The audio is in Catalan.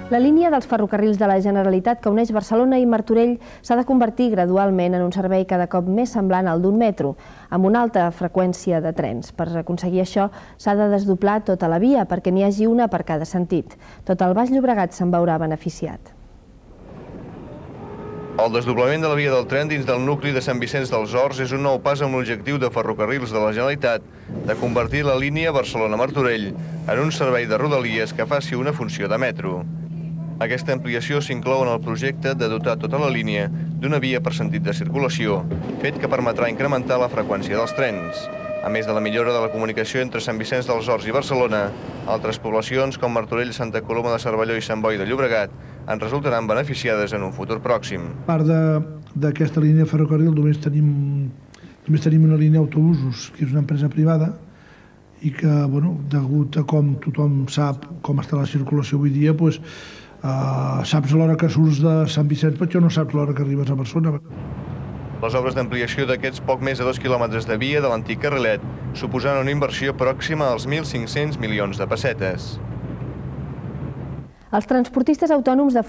La línia dels ferrocarrils de la Generalitat que uneix Barcelona i Martorell s'ha de convertir gradualment en un servei cada cop més semblant al d'un metro, amb una alta freqüència de trens. Per aconseguir això s'ha de desdoblar tota la via perquè n'hi hagi una per cada sentit. Tot el Baix Llobregat se'n veurà beneficiat. El desdoblament de la via del tren dins del nucli de Sant Vicenç dels Horts és un nou pas amb l'objectiu de Ferrocarrils de la Generalitat de convertir la línia Barcelona-Martorell en un servei de rodalies que faci una funció de metro. Aquesta ampliació s'inclou en el projecte de dotar tota la línia d'una via per sentit de circulació, fet que permetrà incrementar la freqüència dels trens. A més de la millora de la comunicació entre Sant Vicenç dels Horts i Barcelona, altres poblacions com Martorell, Santa Coloma de Cervelló i Sant Boi de Llobregat en resultaran beneficiades en un futur pròxim. A part d'aquesta línia de ferrocarril, només tenim una línia d'autobusos, que és una empresa privada, i que, degut a com tothom sap com està la circulació avui dia, saps a l'hora que surts de Sant Vicenç, però no saps l'hora que arribes a Barcelona. Les obres d'ampliació d'aquests poc més de 2 quilòmetres de via de l'antic carrilet suposaran una inversió pròxima als 1.500 milions de pessetes. Els transportistes autònoms de